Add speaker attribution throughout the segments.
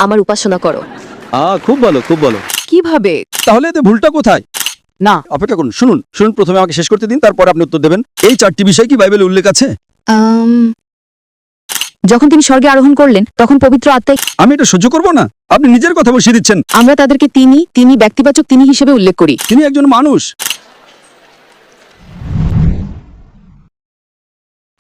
Speaker 1: আমার উপাসনা করো।
Speaker 2: খুব ভালো, খুব ভালো।
Speaker 1: কিভাবে?
Speaker 2: তাহলে এতে ভুলটা কোথায়?
Speaker 1: না,
Speaker 2: অপেক্ষা করুন, শুনুন শুনুন, প্রথমে আমাকে শেষ করতে দিন, তারপর আপনি উত্তর দেবেন। এই 4টি বিষয় কি বাইবেলে উল্লেখ আছে?
Speaker 1: যখন তিনি স্বর্গে আরোহণ করলেন তখন পবিত্র আত্মায়।
Speaker 2: আমি এটা সহ্য করব না, আপনি নিজের কথা বসিয়ে দিচ্ছেন।
Speaker 1: আমরা তাদেরকে তিনি ব্যক্তিবাচক তিনি হিসেবে উল্লেখ করি।
Speaker 2: তিনি একজন মানুষ।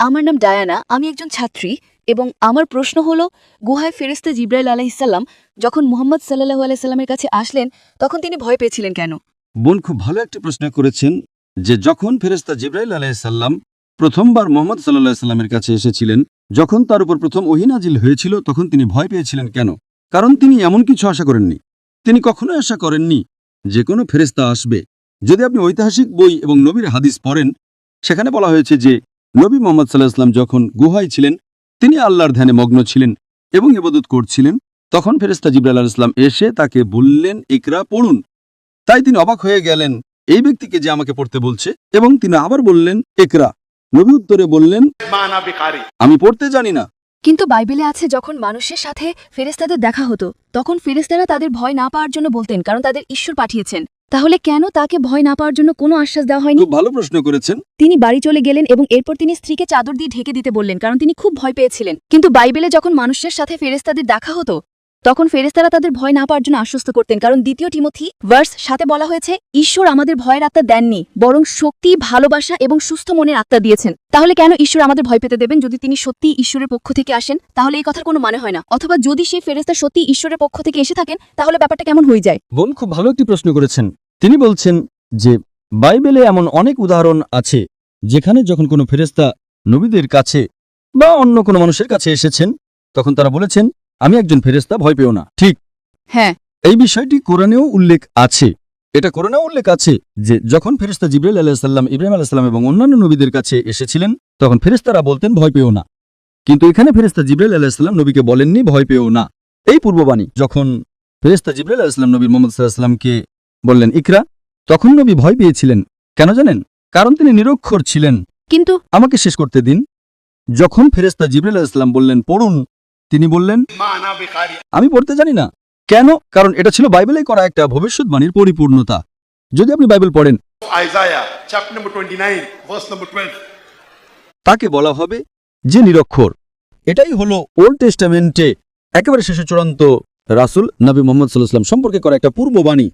Speaker 3: আমার নাম ডায়ানা, আমি একজন ছাত্রী এবং আমার প্রশ্ন হলো, গুহায় ফেরেশতা জিবরাইল আলাইহিসসালাম যখন মুহাম্মদ সাল্লাল্লাহু আলাইহি সাল্লামের কাছে আসলেন তখন তিনি ভয় পেয়েছিলেন কেন?
Speaker 2: বোন খুব ভালো একটি প্রশ্ন করেছেন, যে যখন ফেরেশতা জিবরাইল আলাইহিস সালাম প্রথমবার মুহাম্মদ সাল্লাল্লাহু আলাইহি সাল্লামের কাছে এসেছিলেন, যখন তার উপর প্রথম ওহী নাজিল হয়েছিল, তখন তিনি ভয় পেয়েছিলেন কেন? কারণ তিনি এমন কিছু আশা করেননি। তিনি কখনোই আশা করেননি যে কোনো ফেরেশতা আসবে। যদি আপনি ঐতিহাসিক বই এবং নবীর হাদিস পড়েন, সেখানে বলা হয়েছে যে নবী মুহাম্মদ সাল্লাল্লাহু আলাইহি সাল্লাম যখন গুহায় ছিলেন, তিনি আল্লাহর ধ্যানে মগ্ন ছিলেন এবং ইবাদত করছিলেন, তখন ফেরেশতা জিবরাইল আলাইহিস সালাম এসে তাকে বললেন, ইকরা, পড়ুন। তাই তিনি অবাক হয়ে গেলেন, এই ব্যক্তিকে যে আমাকে পড়তে বলছে, এবং তিনি আবার বললেন, ইকরা। নবী উত্তরে বললেন, আমি পড়তে জানি না।
Speaker 3: কিন্তু বাইবেলে আছে যখন মানুষের সাথে ফেরেশতাদের দেখা হতো তখন ফেরেশতারা তাদের ভয় না পাওয়ার জন্য বলতেন, কারণ তাদের ঈশ্বর পাঠিয়েছেন। তাহলে কেন তাকে ভয় না পাওয়ার জন্য কোনো আশ্বাস দেওয়া হয়নি?
Speaker 2: খুব ভালো প্রশ্ন করেছেন।
Speaker 3: তিনি বাড়ি চলে গেলেন এবং এরপর তিনি স্ত্রীকে চাদর দিয়ে ঢেকে দিতে বললেন, কারণ তিনি খুব ভয় পেয়েছিলেন। কিন্তু বাইবেলে যখন মানুষের সাথে ফেরেশতাদের দেখা হতো তখন ফেরেশতারা তাদের ভয় না পাওয়ার জন্য আশ্বস্ত করতেন, কারণ 2 টিমোথি ভার্স 7 বলা হয়েছে, ঈশ্বর আমাদের ভয়ের আত্মা দেননি, বরং শক্তি, ভালোবাসা এবং সুস্থ মনের আত্মা দিয়েছেন। তাহলে কেন ঈশ্বর আমাদের ভয় পেতে দেবেন? যদি তিনি সত্যিই ঈশ্বরের পক্ষ থেকে আসেন তাহলে এই কথার কোনো মানে হয় না। অথবা যদি সেই ফেরেশতা সত্যিই ঈশ্বরের পক্ষ থেকে এসে থাকেন তাহলে ব্যাপারটা কেমন হয়ে যায়?
Speaker 2: বোন খুব ভালো একটি প্রশ্ন করেছেন। তিনি বলছেন যে বাইবেলে এমন অনেক উদাহরণ আছে যেখানে যখন কোনো ফেরেশতা নবীদের কাছে বা অন্য কোনো মানুষের কাছে এসেছেন, তখন তারা বলেছেন, আমি একজন ফেরেশতা, ভয় পেও না। ঠিক,
Speaker 3: হ্যাঁ,
Speaker 2: এই বিষয়টি কোরআনেও উল্লেখ আছে। এটা কোরআনেও উল্লেখ আছে যে যখন ফেরেশতা জিবরাইল আলাইহিস সালাম, ইব্রাহিম আলাইহিস সালাম এবং অন্যান্য নবীদের কাছে এসেছিলেন, তখন ফেরেশতারা বলতেন, ভয় পেও না। কিন্তু এখানে ফেরেশতা জিবরাইল আলাইহিস সালাম নবীকে বলেননি, ভয় পেও না। এই পূর্ববাণী যখন ফেরেশতা জিবরাইল আলাইহিস সালাম নবী মুহাম্মদ সাল্লাল্লাহু আলাইহি সাল্লামকে বললেন, ইকরা, তখন নবী ভয় পেয়েছিলেন। কেন জানেন? কারণ তিনি নিরক্ষর ছিলেন।
Speaker 3: কিন্তু
Speaker 2: আমাকে শেষ করতে দিন। যখন ফেরেশতা জিবরাইল আলাইহিস সালাম বললেন, পড়ুন, তিনি বললেন, আমি পড়তে জানি না। কেন? কারণ এটা ছিল বাইবেলে করা একটা ভবিষ্যৎবাণীর পরিপূর্ণতা। যদি আপনি বাইবেল পড়েন,
Speaker 4: Isaiah chapter number 29 verse number 12.
Speaker 2: তাকে বলা হবে যে নিরক্ষর। এটাই হলো ওল্ড টেস্টামেন্টে একেবারে শেষে চূড়ান্ত রাসূল নবী মুহাম্মদ সাল্লাল্লাহু আলাইহি ওয়াসাল্লাম সম্পর্কে করা একটা পূর্ববাণী।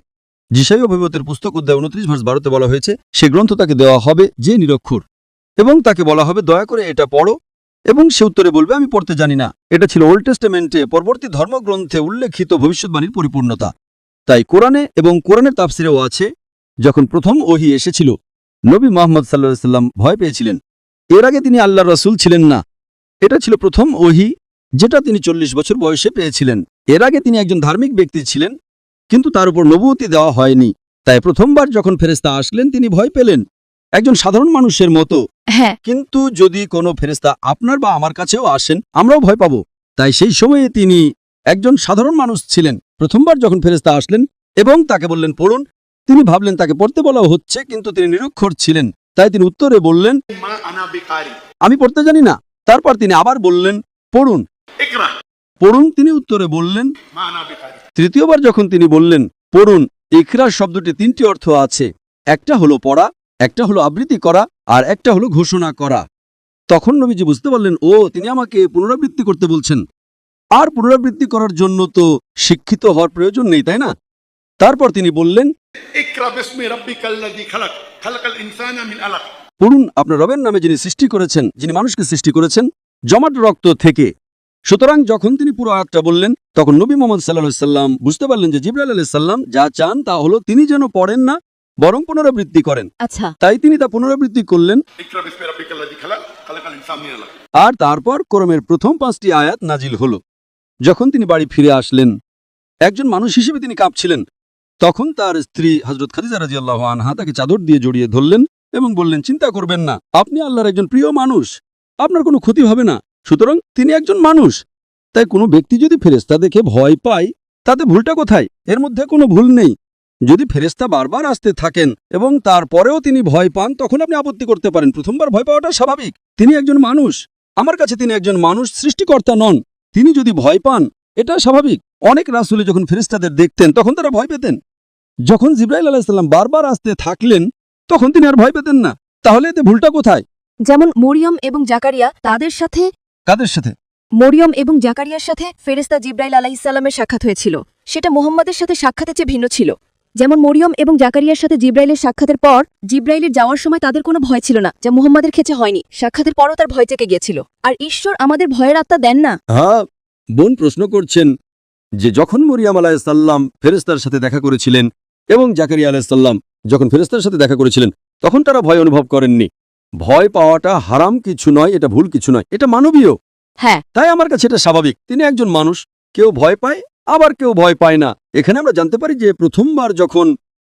Speaker 2: যিশায়া অভিমতের পুস্তক অধ্যায় 29 ভার্স 12তে বলা হয়েছে, সে গ্রন্থ তাকে দেওয়া হবে যে নিরক্ষর, এবং তাকে বলা হবে, দয়া করে এটা পড়ো, এবং সে উত্তরে বলবে, আমি পড়তে জানি না। এটা ছিল ওল্ড টেস্টামেন্টে পরবর্তী ধর্মগ্রন্থে উল্লেখিত ভবিষ্যৎবাণীর পরিপূর্ণতা। তাই কোরআনে এবং কোরআনের তাফসিরেও আছে, যখন প্রথম ওহী এসেছিল, নবী মুহাম্মদ সাল্লাল্লাহু আলাইহি ওয়াসাল্লাম ভয় পেয়েছিলেন। এর আগে তিনি আল্লাহর রাসূল ছিলেন না। এটা ছিল প্রথম ওহী, যেটা তিনি 40 বছর বয়সে পেয়েছিলেন। এর আগে তিনি একজন ধার্মিক ব্যক্তি ছিলেন, কিন্তু তার উপর নবুয়তি দেওয়া হয়নি। তাই প্রথমবার যখন ফেরেশতা আসলেন, তিনি ভয় পেলেন, একজন সাধারণ মানুষের মতো।
Speaker 3: হ্যাঁ,
Speaker 2: কিন্তু যদি কোনো ফেরেশতা আপনার বা আমার কাছেও আসেন, আমরাও ভয় পাব। তাই সেই সময়ে তিনি একজন সাধারণ মানুষ ছিলেন। প্রথমবার যখন ফেরেশতা আসলেন এবং তাকে বললেন, পড়ুন, তিনি ভাবলেন তাকে পড়তে বলা হচ্ছে, কিন্তু তিনি নিরক্ষর ছিলেন। তাই তিনি উত্তরে বললেন,
Speaker 4: Ma ana bikari.
Speaker 2: আমি পড়তে জানি না। তারপর তিনি আবার বললেন, পড়ুন,
Speaker 4: Ikra.
Speaker 2: পড়ুন। তিনি উত্তরে বললেন।
Speaker 4: Ma ana bikari.
Speaker 2: তৃতীয়বার যখন তিনি বললেন, পড়ুন, ইকরা শব্দটি 3টি অর্থ আছে। একটা হলো পড়া, একটা হলো আবৃত্তি করা, আর একটা হলো ঘোষণা করা। তখন নবীজি বুঝতে পারলেন, ও, তিনি আমাকে পুনরাবৃত্তি করতে বলছেন। আর পুনরাবৃত্তি করার জন্য তো শিক্ষিত হওয়ার প্রয়োজন নেই, তাই না? তারপর তিনি বললেন,
Speaker 4: Ikra bismi rabbikal ladhi khalaq. Khalaqal insana min alaq.
Speaker 2: পড়ুন, আপনার রবের নামে যিনি সৃষ্টি করেছেন, যিনি মানুষকে সৃষ্টি করেছেন জমাট রক্ত থেকে। সুতরাং যখন তিনি পুরো আয়াতটা বললেন, তখন নবী মুহাম্মদ সাল্লাল্লাহু আলাইহি সাল্লাম বুঝতে পারলেন যে জিবরাইল আলাইহিস সালাম যা চান তা হলো তিনি যেন পড়েন না, বরং পুনরাবৃত্তি করেন।
Speaker 3: আচ্ছা,
Speaker 2: তাই তিনি তা পুনরাবৃত্তি করলেন।
Speaker 4: Ikra bismi rabbikal ladhi khalaq. Khalaqal insana min alaq.
Speaker 2: আর তারপর কোরআনের প্রথম 5টি আয়াত নাজিল হল। যখন তিনি বাড়ি ফিরে আসলেন, একজন মানুষ হিসেবে তিনি কাঁপছিলেন। তখন তার স্ত্রী হযরত খাদিজা রাদিয়াল্লাহু আনহা তাকে চাদর দিয়ে জড়িয়ে ধরলেন এবং বললেন, চিন্তা করবেন না, আপনি আল্লাহর একজন প্রিয় মানুষ, আপনার কোনো ক্ষতি হবে না। সুতরাং তিনি একজন মানুষ। তাই কোনো ব্যক্তি যদি ফেরেশতা দেখে ভয় পায়, তাতে ভুলটা কোথায়? এর মধ্যে কোনো ভুল নেই। যদি ফেরেশতা বারবার আসতে থাকেন এবং তারপরেও তিনি ভয় পান, তখন আপনি আপত্তি করতে পারেন। প্রথমবার ভয় পাওয়াটা স্বাভাবিক। তিনি একজন মানুষ। আমার কাছে তিনি একজন মানুষ, সৃষ্টিকর্তা নন। তিনি যদি ভয় পান এটা স্বাভাবিক। অনেক রাসূল যখন ফেরেশতাদের দেখতেন তখন তারা ভয় পেতেন। যখন জিবরাইল আলাইহিস সালাম বারবার আসতে থাকলেন তখন তিনি আর ভয় পেতেন না। তাহলে এতে ভুলটা কোথায়?
Speaker 3: যেমন মরিয়ম এবং জাকারিয়া তাদের সাথে
Speaker 2: কাদের সাথে?
Speaker 3: মরিয়ম এবং জাকারিয়ার সাথে ফেরেশতা জিবরাইল আলাইহিসসালামের সাক্ষাৎ হয়েছিল, সেটা মুহাম্মাদের সাথে সাক্ষাতের চেয়ে ভিন্ন ছিল। যেমন মরিয়ম এবং জাকারিয়ার সাথে জিবরাইলের সাক্ষাতের পর জিবরাইলের যাওয়ার সময় তাদের কোনো ভয় ছিল না, যা মুহাম্মাদের ক্ষেত্রে হয়নি। সাক্ষাতের পরও তার ভয় থেকে গিয়েছিল। আর ঈশ্বর আমাদের ভয়ের আত্মা দেন না।
Speaker 2: হ্যাঁ, বোন প্রশ্ন করছেন যে যখন মরিয়াম আলাইহিস সালাম ফেরেশতার সাথে দেখা করেছিলেন এবং জাকারিয়া আলাইহিস সালাম যখন ফেরেশতার সাথে দেখা করেছিলেন তখন তারা ভয় অনুভব করেননি। ভয় পাওয়াটা হারাম কিছু নয়, এটা ভুল কিছু নয়, এটা মানবীয়।
Speaker 3: হ্যাঁ,
Speaker 2: তাই আমার কাছে এটা স্বাভাবিক। তিনি একজন মানুষ, কেউ ভয় পায় আবার কেউ ভয় পায় না। এখানে আমরা জানতে পারি যে প্রথমবার যখন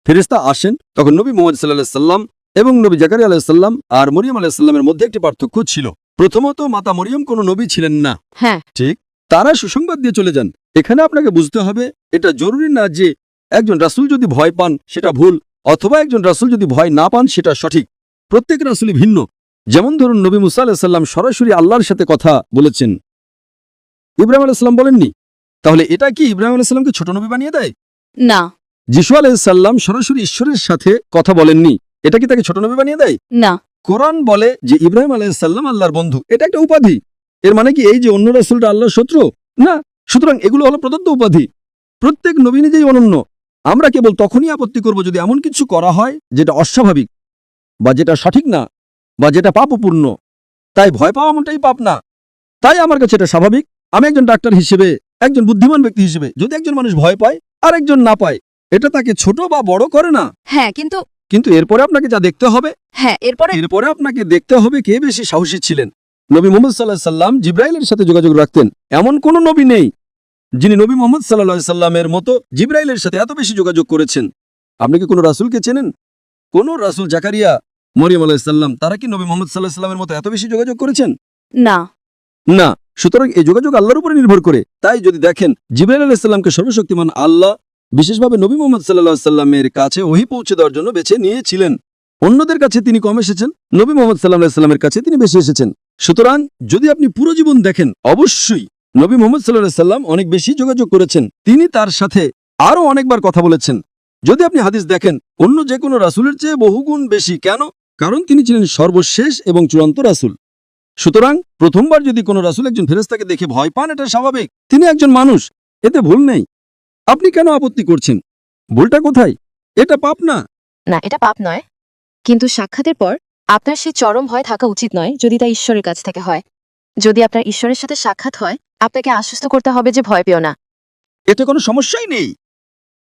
Speaker 2: ফেরেশতা আসেন তখন নবী মুহাম্মদ সাল্লাল্লাহু আলাইহি সাল্লাম এবং নবী জাকারিয়া আলাইহিস সালাম আর মরিয়ম আলাইহিস সালামের মধ্যে একটি পার্থক্য ছিল। প্রথমত মাতা মরিয়ম কোনো নবী ছিলেন না।
Speaker 3: হ্যাঁ,
Speaker 2: ঠিক, তারা সুসংবাদ দিয়ে চলে যান। এখানে আপনাকে বুঝতে হবে এটা জরুরি না যে একজন রাসূল যদি ভয় পান সেটা ভুল, অথবা একজন রাসূল যদি ভয় না পান সেটা সঠিক। প্রত্যেক রাসূলই ভিন্ন। যেমন ধরুন নবী মুসা আলাইহিস সালাম সরাসরি আল্লাহর সাথে কথা বলেছেন, ইব্রাহিম আলাইহিস সালাম বলেননি। তাহলে এটা কি ইব্রাহিম আলাইহিস সালামকে ছোট নবী বানিয়ে দেয়?
Speaker 3: না,
Speaker 2: যিশু আলাইহিস সালাম সরাসরি ঈশ্বরের সাথে কথা বলেননি, এটা কি তাকে ছোট নবী বানিয়ে দেয়?
Speaker 3: না।
Speaker 2: কোরআন বলে যে ইব্রাহিম আলাইহিস সালাম আল্লাহর বন্ধু, এটা একটা উপাধি। এর মানে কি এই যে অন্য রাসূলরা আল্লাহর শত্রু? না। সুতরাং এগুলো হলো প্রদত্ত উপাধি। প্রত্যেক নবী নিজেই অনন্য। আমরা কেবল তখনই আপত্তি করব যদি এমন কিছু করা হয় যেটা অস্বাভাবিক বা যেটা সঠিক না বা যেটা পাপপূর্ণ। তাই ভয় পাওয়া এমনটাই পাপ না। তাই আমার কাছে এটা স্বাভাবিক। আমি একজন ডাক্তার হিসেবে, একজন বুদ্ধিমান ব্যক্তি হিসেবে যদি একজন মানুষ ভয় পায় আর একজন না পায়, এটা তাকে ছোট বা বড় করে না।
Speaker 3: হ্যাঁ,
Speaker 2: কিন্তু এরপরে আপনাকে যা দেখতে হবে, এরপরে আপনাকে দেখতে হবে কে বেশি সাহসী ছিলেন। নবী মুহাম্মদ সাল্লাল্লাহু আলাইহি সাল্লাম জিবরাইলের সাথে যোগাযোগ রাখতেন, এমন কোন নবী নেই যিনি নবী মুহাম্মদ সাল্লাল্লাহু আলাইহি সাল্লামের মতো জিবরাইলের সাথে এত বেশি যোগাযোগ করেছেন। আপনি কি কোনো রাসূলকে চেনেন? কোন রাসূল জাকারিয়া, মরিয়ম আলাইহিস সালাম তারা কি নবী মুহাম্মদ সাল্লাল্লাহু আলাইহি সাল্লামের মতো এত বেশি যোগাযোগ করেছেন?
Speaker 3: না।
Speaker 2: না। সুতরাং এই যোগাযোগ আল্লাহর উপরে নির্ভর করে। তাই যদি দেখেন জিবরাইল আলাইহিস সালামকে সর্বশক্তিমান আল্লাহ বিশেষভাবে নবী মুহাম্মদ সাল্লাল্লাহু আলাইহি সাল্লামের কাছে ওহী পৌঁছে দেওয়ার জন্য বেছে নিয়েছিলেন। অন্যদের কাছে তিনি কম এসেছেন, নবী মুহাম্মদ সাল্লাল্লাহু আলাইহি সাল্লামের কাছে তিনি বেশি এসেছেন। সুতরাং যদি আপনি পুরো জীবন দেখেন, অবশ্যই নবী মুহাম্মদ সাল্লাল্লাহু আলাইহি সাল্লাম অনেক বেশি যোগাযোগ করেছেন। তিনি তার সাথে আরও অনেকবার কথা বলেছেন। যদি আপনি হাদিস দেখেন, অন্য যে কোনো রাসূলের চেয়ে বহুগুণ বেশি। কেন? কারণ তিনি ছিলেন সর্বশেষ এবং চূড়ান্ত রাসূল। সুতরাং প্রথমবার যদি কোনো রাসূল একজন ফেরেশতাকে দেখে ভয় পান, এটা স্বাভাবিক। তিনি একজন মানুষ, এতে ভুল নেই। আপনি কেন আপত্তি করছেন? ভুলটা কোথায়? এটা পাপ না।
Speaker 3: না, এটা পাপ নয়, কিন্তু সাক্ষাতের পর আপনার সেই চরম ভয় থাকা উচিত নয় যদি তা ঈশ্বরের কাছ থেকে হয়। যদি আপনার ঈশ্বরের সাথে সাক্ষাৎ হয়, আপনাকে আশ্বস্ত করতে হবে যে ভয় পেও না।
Speaker 2: এতে কোনো সমস্যাই নেই,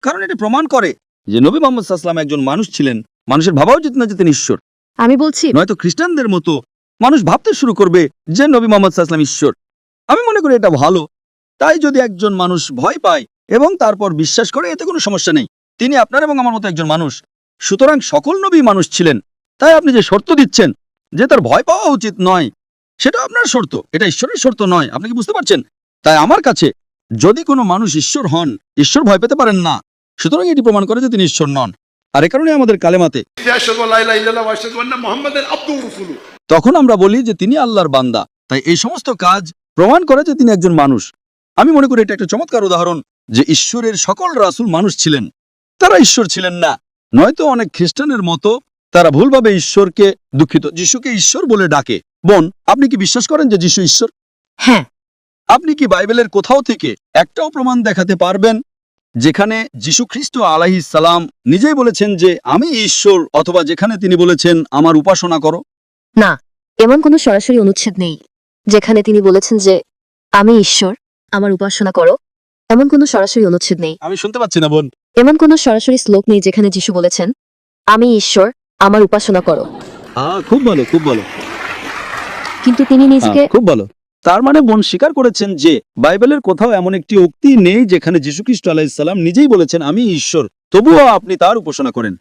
Speaker 2: কারণ এটা প্রমাণ করে যে নবী মুহাম্মদ সাল্লাল্লাহু আলাইহি ওয়াসাল্লাম একজন মানুষ ছিলেন। মানুষের ভাবা উচিত না যে তিনি ঈশ্বর।
Speaker 3: আমি বলছি,
Speaker 2: নয়তো খ্রিস্টানদের মতো মানুষ ভাবতে শুরু করবে যে নবী মুহাম্মদ সাল্লাল্লাহু আলাইহি ওয়াসাল্লাম ঈশ্বর। আমি মনে করি এটা ভালো। তাই যদি একজন মানুষ ভয় পায় এবং তারপর বিশ্বাস করে, এতে কোনো সমস্যা নেই। তিনি আপনার এবং আমার মতো একজন মানুষ। সুতরাং সকল নবী মানুষ ছিলেন। তাই আপনি যে শর্ত দিচ্ছেন যে তার ভয় পাওয়া উচিত নয়, সেটা আপনার শর্ত, এটা ঈশ্বরের শর্ত নয়। আপনি কি বুঝতে পারছেন? তাই আমার কাছে যদি কোনো মানুষ ঈশ্বর হন, ঈশ্বর ভয় পেতে পারেন না। সুতরাং এটি প্রমাণ করে যে তিনি ঈশ্বর নন। আর এ কারণে আমাদের কালেমাতে
Speaker 4: আশহাদু আল্লা ইলাহা ইল্লাল্লাহ ওয়া আশহাদু আন্না মুহাম্মাদান আবদুহু ওয়া রাসূলুহু,
Speaker 2: তখন আমরা বলি যে তিনি আল্লাহর বান্দা। তাই এই সমস্ত কাজ প্রমাণ করে যে তিনি একজন মানুষ। আমি মনে করি এটা একটা চমৎকার উদাহরণ যে ঈশ্বরের সকল রাসূল মানুষ ছিলেন, তারা ঈশ্বর ছিলেন না। নয়তো অনেক খ্রিস্টানের মতো তারা ভুলভাবে ঈশ্বরকে, দুঃখিত, যিশুকে ঈশ্বর বলে ডাকে। বোন, আপনি কি বিশ্বাস করেন যে যিশু ঈশ্বর?
Speaker 3: হ্যাঁ।
Speaker 2: আপনি কি বাইবেলের কোথাও থেকে একটাও প্রমাণ দেখাতে পারবেন যেখানে যিশু খ্রিস্ট আলাইহিস সালাম নিজেই বলেছেন যে আমি ঈশ্বর, অথবা যেখানে তিনি বলেছেন আমার উপাসনা করো?
Speaker 3: না, এমন কোনো সরাসরি অনুচ্ছেদ নেই যেখানে তিনি বলেছেন যে আমি ঈশ্বর, আমার উপাসনা করো। এমন কোনো সরাসরি অনুচ্ছেদ নেই।
Speaker 2: আমি শুনতে পাচ্ছি না বোন।
Speaker 3: এমন কোনো সরাসরি শ্লোক নেই যেখানে যিশু বলেছেন আমি ঈশ্বর, আমার উপাসনা করো।
Speaker 2: খুব ভালো, খুব ভালো,
Speaker 3: কিন্তু তিনি নিজেকে
Speaker 2: খুব ভালো। তার মানে বোন স্বীকার করেছেন যে বাইবেলের কোথাও এমন একটি উক্তি নেই যেখানে যিশু খ্রিস্ট আলাইহিস সালাম নিজেই বলেছেন আমি ঈশ্বর, তবুও আপনি তার উপাসনা করেন।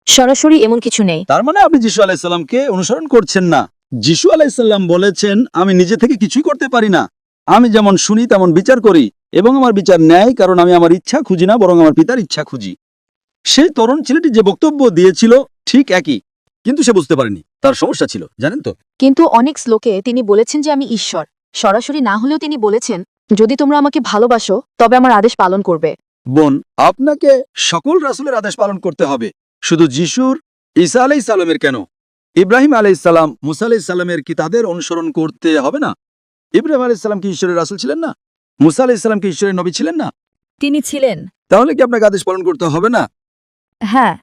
Speaker 3: সরাসরি এমন কিছু নেই।
Speaker 2: তার মানে আপনি যিশু আলাইহিস সালামকে অনুসরণ করছেন না। যিশু আলাইহিস সালাম বলেছেন আমি নিজে থেকে কিছুই করতে পারি না, আমি যেমন শুনি তেমন বিচার করি, এবং আমার বিচার ন্যায়, কারণ আমি আমার ইচ্ছা খুঁজি না, বরং আমার পিতার ইচ্ছা খুঁজি। সেই তরুণ ছেলেটি যে বক্তব্য দিয়েছিল ঠিক একই, কিন্তু সে বুঝতে পারেনি। তার সমস্যা ছিল, জানেন তো?
Speaker 3: কিন্তু অনেক শ্লোকে তিনি বলেছেন যে আমি ঈশ্বর। সরাসরি না হলেও তিনি বলেছেন যদি তোমরা আমাকে ভালোবাসো তবে আমার আদেশ পালন করবে।
Speaker 2: বোন, আপনাকে সকল রাসূলের আদেশ পালন করতে হবে, শুধু যিশুর, ঈসা আলাইহিস সালামের কেন? ইব্রাহিম আলাইহিস সালাম, মুসা আলাইহিস সালামের কি তাদের অনুসরণ করতে হবে না? ইব্রাহিম আলাইহিস সালাম কি ঈশ্বরের রাসূল ছিলেন না? মুসা আলাইহিস সালাম কি ঈশ্বরের নবী ছিলেন না?
Speaker 3: তিনি ছিলেন।
Speaker 2: তাহলে কি আপনাকে আদেশ পালন করতে হবে না?
Speaker 3: হ্যাঁ।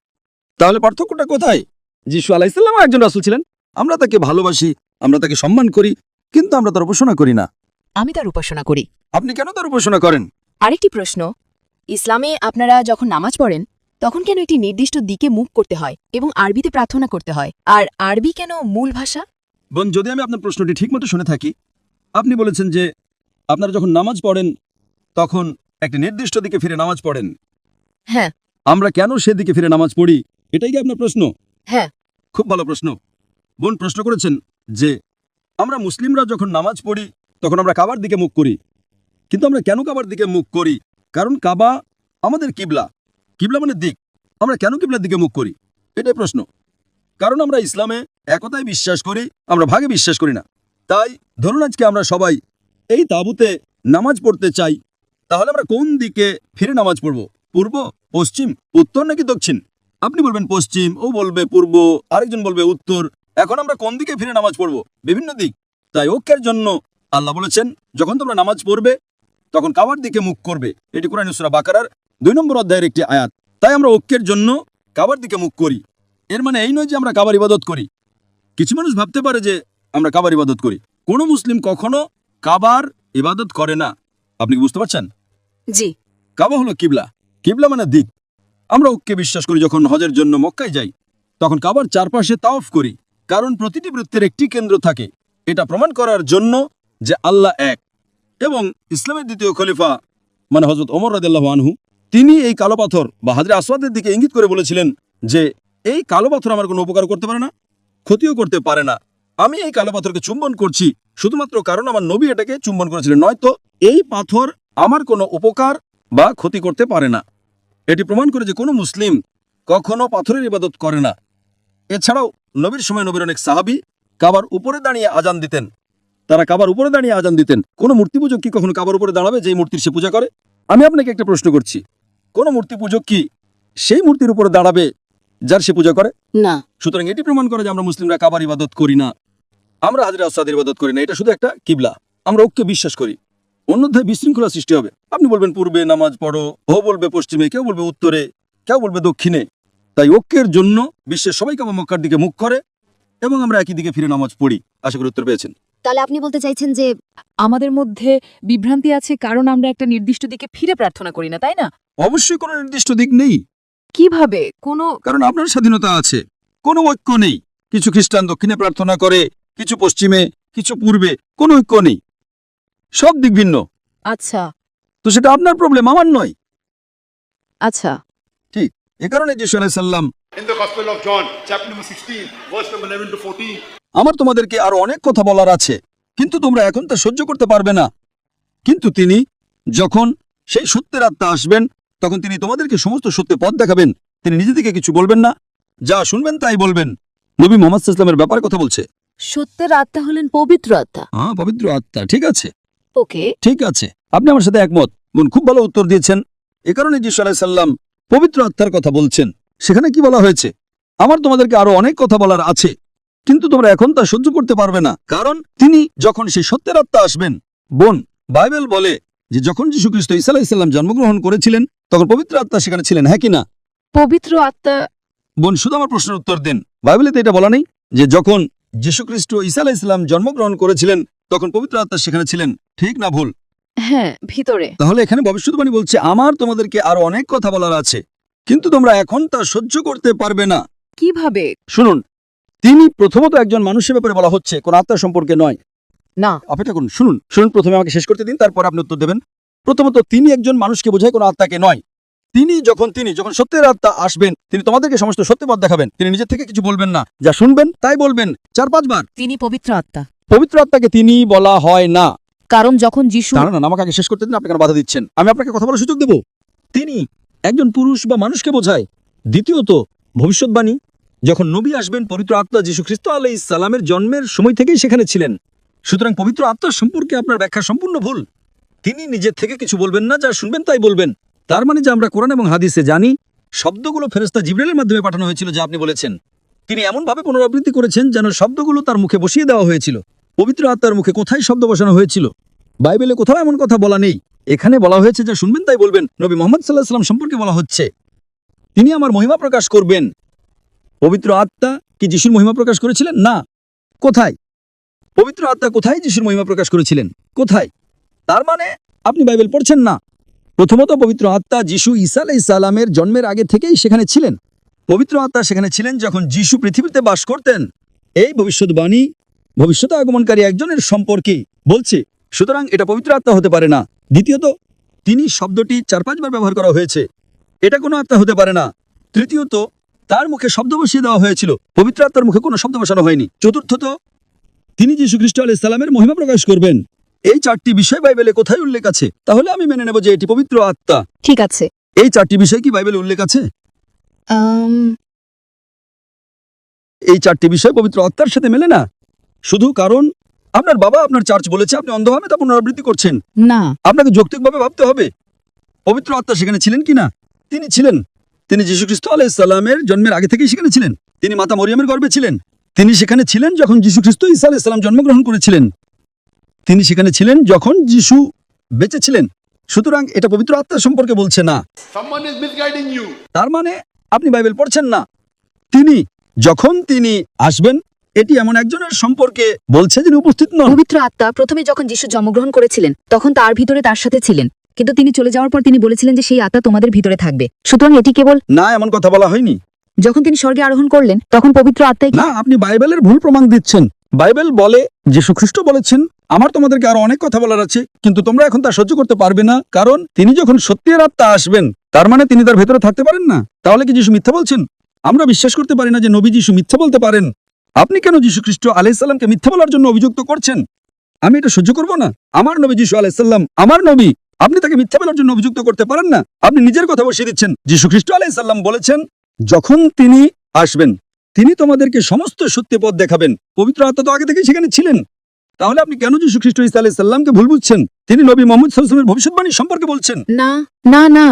Speaker 2: তাহলে পার্থক্যটা কোথায়? যিশু আলাইহিস সালামও একজন রাসূল ছিলেন। আমরা তাকে ভালোবাসি, আমরা তাকে সম্মান করি, কিন্তু আমরা তার উপাসনা করি না।
Speaker 3: আমি তার উপাসনা করি।
Speaker 2: আপনি কেন তার উপাসনা করেন?
Speaker 3: আরেকটি প্রশ্ন, ইসলামে আপনারা যখন নামাজ পড়েন তখন কেন একটি নির্দিষ্ট দিকে মুখ করতে হয় এবং আরবিতে প্রার্থনা করতে হয়? আর আরবি কেন মূল ভাষা?
Speaker 2: বোন, যদি আমি আপনার প্রশ্নটি ঠিকমতো শুনে থাকি, আপনি বলেছেন যে আপনারা যখন নামাজ পড়েন তখন একটি নির্দিষ্ট দিকে ফিরে নামাজ পড়েন।
Speaker 3: হ্যাঁ।
Speaker 2: আমরা কেন সেদিকে ফিরে নামাজ পড়ি, এটাই কি আপনার প্রশ্ন?
Speaker 3: হ্যাঁ।
Speaker 2: খুব ভালো প্রশ্ন। বোন প্রশ্ন করেছেন যে আমরা মুসলিমরা যখন নামাজ পড়ি তখন আমরা কাবার দিকে মুখ করি, কিন্তু আমরা কেন কাবার দিকে মুখ করি? কারণ কাবা আমাদের কিবলা। কিবলা মানে দিক। আমরা কেন কিবলার দিকে মুখ করি, এটাই প্রশ্ন। কারণ আমরা ইসলামে একতায় বিশ্বাস করি, আমরা ভাগে বিশ্বাস করি না। তাই ধরুন আজকে আমরা সবাই এই তাঁবুতে নামাজ পড়তে চাই, তাহলে আমরা কোন দিকে ফিরে নামাজ পড়ব? পূর্ব, পশ্চিম, উত্তর নাকি দক্ষিণ? আপনি বলবেন পশ্চিম, ও বলবে পূর্ব, আরেকজন বলবে উত্তর। এখন আমরা কোন দিকে ফিরে নামাজ পড়ব? বিভিন্ন দিক। তাই ঐক্যের জন্য আল্লাহ বলেছেন যখন তোমরা নামাজ পড়বে তখন কাবার দিকে মুখ করবে। এটি কোরআন সূরা বাকারার 2 নম্বর অধ্যায়ের একটি আয়াত। তাই আমরা ঐক্যের জন্য কাবার দিকে মুখ করি। এর মানে এই নয় যে আমরা কাবার ইবাদত করি। কিছু মানুষ ভাবতে পারে যে আমরা কাবার ইবাদত করি। কোনো মুসলিম কখনো কাবার ইবাদত করে না। আপনি কি বুঝতে পারছেন?
Speaker 3: জি।
Speaker 2: কাবা হলো কিবলা। কিবলা মানে দিক। আমরা ঐক্যে বিশ্বাস করি। যখন হজের জন্য মক্কায় যাই তখন কাবার চারপাশে তাওয়াফ করি, কারণ প্রতিটি বৃত্তের একটি কেন্দ্র থাকে। এটা প্রমাণ করার জন্য যে আল্লাহ এক। এবং ইসলামের দ্বিতীয় খলিফা মানে হযরত ওমর রাদিয়াল্লাহু আনহু, তিনি এই কালো পাথর বা হাজরে আসওয়াদের দিকে ইঙ্গিত করে বলেছিলেন যে এই কালো পাথর আমার কোনো উপকার করতে পারে না, ক্ষতিও করতে পারে না। আমি এই কালো পাথরকে চুম্বন করছি শুধুমাত্র কারণ আমার নবী এটাকে চুম্বন করেছিলেন, নয়তো এই পাথর আমার কোনো উপকার বা ক্ষতি করতে পারে না। এটি প্রমাণ করে যে কোনো মুসলিম কখনো পাথরের ইবাদত করে না। এছাড়াও নবীর সময় নবীর অনেক সাহাবী কাবার উপরে দাঁড়িয়ে আজান দিতেন। তারা কাবার উপরে দাঁড়িয়ে আজান দিতেন। কোনো মূর্তি পূজক কি কখনো কাবার উপরে দাঁড়াবে যেই মূর্তির সে পূজা করে? আমি আপনাকে একটা প্রশ্ন করছি, কোন মূর্তি পূজক কি সেই মূর্তির উপরে দাঁড়াবে যার সে পূজা করে?
Speaker 3: না।
Speaker 2: সুতরাং এটি প্রমাণ করে যে আমরা মুসলিমরা কাবার ইবাদত করি না, আমরা হাজরে আসওয়াদের ইবাদত করি না। এটা শুধু একটা কিবলা। আমরা ঐক্যে বিশ্বাস করি, অন্যথায় বিশৃঙ্খলা সৃষ্টি হবে। আপনি বলবেন পূর্বে নামাজ পড়ো, ও বলবে পশ্চিমে, কেউ বলবে উত্তরে, কেউ বলবে দক্ষিণে। তাই ঐক্যের জন্য বিশ্বের সবাই কাবা মক্কার দিকে মুখ করে এবং আমরা একই দিকে ফিরে নামাজ পড়ি। আশা করি উত্তর পেয়েছেন।
Speaker 3: তাহলে আপনি বলতে চাইছেন যে
Speaker 1: আমাদের মধ্যে বিভ্রান্তি আছে কারণ আমরা একটা নির্দিষ্ট দিকে ফিরে প্রার্থনা করি না, তাই না?
Speaker 2: অবশ্যই কোনো নির্দিষ্ট দিক নেই,
Speaker 1: কিভাবে? কোনো
Speaker 2: কারণ আপনার স্বাধীনতা আছে। কোনো ঐক্য নেই। কিছু খ্রিস্টান দক্ষিণে প্রার্থনা করে, কিছু পশ্চিমে, কিছু পূর্বে। কোনো ঐক্য নেই, সব দিক ভিন্ন।
Speaker 1: আচ্ছা
Speaker 2: তো সেটা আপনার প্রবলেম, আমার নয়।
Speaker 1: আচ্ছা।
Speaker 2: ঠিক এ কারণে যিশু আলাইহিস সালাম,
Speaker 4: In the Gospel of John, chapter number 16, verse number 11 to 14,
Speaker 2: আমার তোমাদেরকে আরো অনেক কথা বলার আছে, কিন্তু তোমরা এখন তা সহ্য করতে পারবে না। কিন্তু তিনি যখন সেই সত্যের আত্মা আসবেন তখন তিনি তোমাদেরকে সমস্ত সত্যের পথ দেখাবেন। তিনি নিজে থেকে কিছু বলবেন না, যা শুনবেন তাই বলবেন। নবী মুহাম্মদ সাল্লাল্লাহু আলাইহি ওয়াসাল্লামের ব্যাপারে কথা বলছে।
Speaker 3: সত্যের আত্মা হলেন পবিত্র আত্মা।
Speaker 2: হ্যাঁ, পবিত্র আত্মা। ঠিক আছে,
Speaker 3: ওকে।
Speaker 2: ঠিক আছে, আপনি আমার সাথে একমত। বোন, খুব ভালো উত্তর দিয়েছেন। এ কারণে যিশু আলাইহিস সালাম পবিত্র আত্মার কথা বলছেন। সেখানে কি বলা হয়েছে? আমার তোমাদেরকে আরো অনেক কথা বলার আছে, কিন্তু তোমরা এখন তা সহ্য করতে পারবে না, কারণ তিনি যখন সেই সত্যের আত্মা আসবেন। বোন, বাইবেল বলে যে যখন যীশু খ্রিস্ট ঈসা আলাইহিস সালাম জন্মগ্রহণ করেছিলেন তখন পবিত্র আত্মা সেখানে ছিলেন, হ্যাঁ কি না?
Speaker 1: পবিত্র আত্মা।
Speaker 2: বোন, শুধু আমার প্রশ্নের উত্তর দিন। বাইবেলে তো এটা বলা নেই যে যখন যীশু খ্রিস্ট ঈসা আলাইহিস সালাম জন্মগ্রহণ করেছিলেন তখন পবিত্র আত্মা সেখানে ছিলেন, ঠিক না ভুল?
Speaker 1: হ্যাঁ, ভিতরে।
Speaker 2: তাহলে এখানে ভবিষ্যদ্বাণী বলছে আমার তোমাদেরকে আরো অনেক কথা বলার আছে, কিন্তু তোমরা এখন তা সহ্য করতে পারবে না।
Speaker 1: কিভাবে?
Speaker 2: শুনুন, তিনি প্রথমত একজন মানুষের ব্যাপারে বলা হচ্ছে, কোন আত্মার সম্পর্কে নয়।
Speaker 1: না।
Speaker 2: অপেক্ষা করুন, শুনুন শুনুন, প্রথমে আমাকে শেষ করতে দিন, তারপর আপনি উত্তর দেবেন। প্রথমত তিনি একজন মানুষকে বোঝায়, কোন আত্মাকে নয়। তিনি যখন সত্যের আত্মা আসবেন তিনি তোমাদেরকে সমস্ত সত্য পথ দেখাবেন। তিনি নিজের থেকে কিছু বলবেন না, যা শুনবেন তাই বলবেন। 4-5 বার
Speaker 1: তিনি পবিত্র আত্মা।
Speaker 2: পবিত্র আত্মাকে তিনি বলা হয় না।
Speaker 1: কারণ যখন যিশু
Speaker 2: না, আমাকে আগে শেষ করতে দিন, আপনি কেন বাধা দিচ্ছেন? আমি আপনাকে কথা বলার সুযোগ দেব। তিনি একজন পুরুষ বা মানুষকে বোঝায়। দ্বিতীয়ত ভবিষ্যৎবাণী, যখন নবী আসবেন পবিত্র আত্মা যীশু খ্রিস্ট আলাইহিস সালামের জন্মের সময় থেকেই সেখানে ছিলেন। সুতরাং পবিত্র আত্মার সম্পর্কে আপনার ব্যাখ্যা সম্পূর্ণ ভুল। তিনি নিজের থেকে কিছু বলবেন না, যা শুনবেন তাই বলবেন। তার মানে যে আমরা কোরআন এবং হাদিসে জানি শব্দগুলো ফেরেশতা জিবরাইলের মাধ্যমে পাঠানো হয়েছিল, যা আপনি বলেছেন। তিনি এমনভাবে পুনরাবৃত্তি করেছেন যেন শব্দগুলো তার মুখে বসিয়ে দেওয়া হয়েছিল। পবিত্র আত্মার মুখে কোথায় শব্দ বসানো হয়েছিল? বাইবেলে কোথাও এমন কথা বলা নেই। এখানে বলা হয়েছে যা শুনবেন তাই বলবেন। নবী মুহাম্মদ সাল্লাল্লাহু আলাইহি ওয়াসাল্লাম সম্পর্কে বলা হচ্ছে তিনি আমার মহিমা প্রকাশ করবেন। পবিত্র আত্মা কি যিশুর মহিমা প্রকাশ করেছিলেন? না। কোথায়? পবিত্র আত্মা কোথায় যিশুর মহিমা প্রকাশ করেছিলেন? কোথায়? তার মানে আপনি বাইবেল পড়ছেন না। প্রথমত, পবিত্র আত্মা যিশু ঈসা আলাইহিস সালামের জন্মের আগে থেকেই সেখানে ছিলেন। পবিত্র আত্মা সেখানে ছিলেন যখন যিশু পৃথিবীতে বাস করতেন। এই ভবিষ্যৎবাণী ভবিষ্যতে আগমনকারী একজনের সম্পর্কে বলছে, সুতরাং এটা পবিত্র আত্মা হতে পারে না। দ্বিতীয়ত, তিনি শব্দটি 4-5 বার ব্যবহার করা হয়েছে, এটা কোনো আত্মা হতে পারে না। তৃতীয়ত, তার মুখে শব্দ বসিয়ে দেওয়া হয়েছিল, পবিত্র আত্মার মুখে কোনো শব্দ বসানো হয়নি। চতুর্থত, তিনি যীশু খ্রিস্ট আলাইহিস সালামের মহিমা প্রকাশ করবেন। এই 4টি বিষয় বাইবেলে কোথায় উল্লেখ আছে? তাহলে আমি মেনে নেব যে এটি পবিত্র আত্মা।
Speaker 3: ঠিক আছে।
Speaker 2: এই 4টি বিষয় কি বাইবেলে উল্লেখ আছে? এই 4টি বিষয় পবিত্র আত্মার সাথে মেলে না, শুধু কারণ আপনার বাবা আপনার চার্চ বলেছে আপনি অন্ধভাবে তা পুনরাবৃত্তি করছেন।
Speaker 1: না,
Speaker 2: আপনাকে যৌক্তিকভাবে ভাবতে হবে পবিত্র আত্মা সেখানে ছিলেন কিনা। তিনি ছিলেন। তিনি যীশু খ্রিস্ট আলাইহিস সালামের জন্মের আগে থেকেই সেখানে ছিলেন। তিনি মাতা মরিয়মের গর্ভে ছিলেন। তিনি সেখানে ছিলেন যখন যীশু খ্রিস্ট ঈসা আলাইহিস সালাম জন্মগ্রহণ করেছিলেন। তিনি সেখানে ছিলেন যখন যীশু বেঁচে ছিলেন। সুতরাং এটা পবিত্র আত্মা সম্পর্কে বলছে না।
Speaker 4: Someone is misguiding you.
Speaker 2: তার মানে আপনি বাইবেল পড়ছেন না। যখন তিনি আসবেন, এটি এমন একজনের সম্পর্কে বলছে যিনি উপস্থিত নন।
Speaker 3: পবিত্র আত্মা প্রথমে যখন যিশু জন্মগ্রহণ করেছিলেন তখন তার ভিতরে তার সাথে ছিলেন, কিন্তু তিনি চলে যাওয়ার পর তিনি বলেছিলেন যে সেই আত্মা তোমাদের ভিতরে থাকবে। সুতরাং এটি কেবল
Speaker 2: না, এমন কথা বলা হয়নি।
Speaker 3: যখন তিনি স্বর্গে আরোহণ করলেন তখন পবিত্র আত্মাই
Speaker 2: না, আপনি বাইবেলের ভুল প্রমাণ দিচ্ছেন। বাইবেল বলে যীশু খ্রিস্ট বলেছেন, আমার তোমাদেরকে আরো অনেক কথা বলার আছে, কিন্তু তোমরা এখন তা সহ্য করতে পারবে না, কারণ তিনি যখন সত্যের আত্মা আসবেন, তার মানে তিনি তার ভেতরে থাকতে পারেন না। তাহলে কি যীশু মিথ্যা বলছেন? আমরা বিশ্বাস করতে পারি না যে নবী যীশু মিথ্যা বলতে পারেন। আপনি কেন যীশু খ্রিস্ট আলাইহিস সালামকে মিথ্যা বলার জন্য অভিযুক্ত করছেন? আমি এটা সহ্য করব না। আমার নবী যীশু আলাইহিস সালাম আমার নবী, আপনি তাকে মিথ্যা বলার জন্য অভিযুক্ত করতে পারেন না। আপনি নিজের কথা বসিয়ে দিচ্ছেন। যীশু খ্রিস্ট আলাইহিস সালাম বলেছেন যখন তিনি আসবেন তিনি তোমাদেরকে সমস্ত সত্য পথ দেখাবেন। পবিত্র আত্মা তো আগে থেকেই সেখানে ছিলেন। তাহলে আপনি কেন যীশু খ্রিস্ট ঈসা আলাইহিস সালামকে ভুল বুঝছেন? তিনি নবী মুহাম্মদ সাল্লাল্লাহু আলাইহি ওয়াসাল্লামের ভবিষ্যৎবাণী সম্পর্কে বলছেন।
Speaker 3: না না না,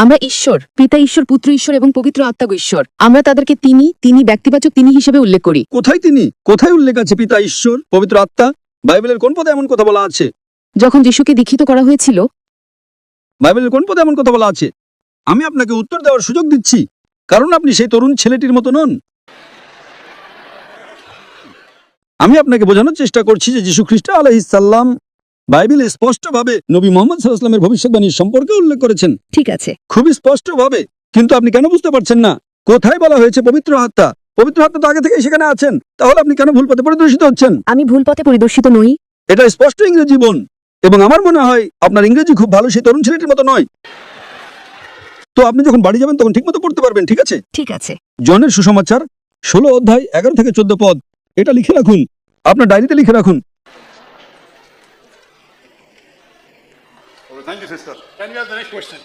Speaker 3: আমরা ঈশ্বর, পিতা ঈশ্বর, পুত্র ঈশ্বর এবং পবিত্র আত্মা ঈশ্বর। আমরা তাদেরকে তিনি ব্যক্তিবাচক তিনি হিসেবে উল্লেখ করি।
Speaker 2: কোথায় তিনি? কোথায় উল্লেখ আছে পিতা ঈশ্বর, পবিত্র আত্মা? বাইবেলের কোন পদে এমন কথা বলা আছে?
Speaker 3: যখন যিশুকে দীক্ষিত করা হয়েছিল
Speaker 2: বাইবেলের কোন পদে এমন কথা বলা আছে? আমি আপনাকে উত্তর দেওয়ার সুযোগ দিচ্ছি, কারণ আপনি সেই তরুণ ছেলেটির মতো নন। আমি আপনাকে বোঝানোর চেষ্টা করছি যে যীশু খ্রিস্ট আলাইহিস সালাম বাইবেলে স্পষ্টভাবে নবী মুহাম্মদ সাল্লাল্লাহু আলাইহি ওয়াসাল্লামের ভবিষ্যৎবাণীর সম্পর্কে উল্লেখ করেছেন,
Speaker 3: ঠিক আছে।
Speaker 2: খুবই স্পষ্টভাবে। কিন্তু আপনি কেন বুঝতে পারছেন না? কোথায় বলা হয়েছে পবিত্র আত্মা? পবিত্র আত্মা তো আগে থেকেই সেখানে আছেন। তাহলে আপনি কেন ভুল পথে পরিদর্শিত হচ্ছেন?
Speaker 3: আমি ভুল পথে পরিদর্শিত নই।
Speaker 2: এটা স্পষ্ট ইংরেজি বোন, এবং আমার মনে হয় আপনার ইংরেজি খুব ভালো, সেই তরুণ ছেলেটির মতো নয়। তো আপনি যখন বাড়ি যাবেন তখন ঠিকমতো পড়তে পারবেন, ঠিক আছে?
Speaker 3: ঠিক আছে।
Speaker 2: জনের সুসমাচার 16 অধ্যায় 11 থেকে 14 পদ, এটা লিখে রাখুন, আপনার ডায়েরিতে লিখে রাখুন।
Speaker 4: Okay, thank you, sister. Can we have the next question?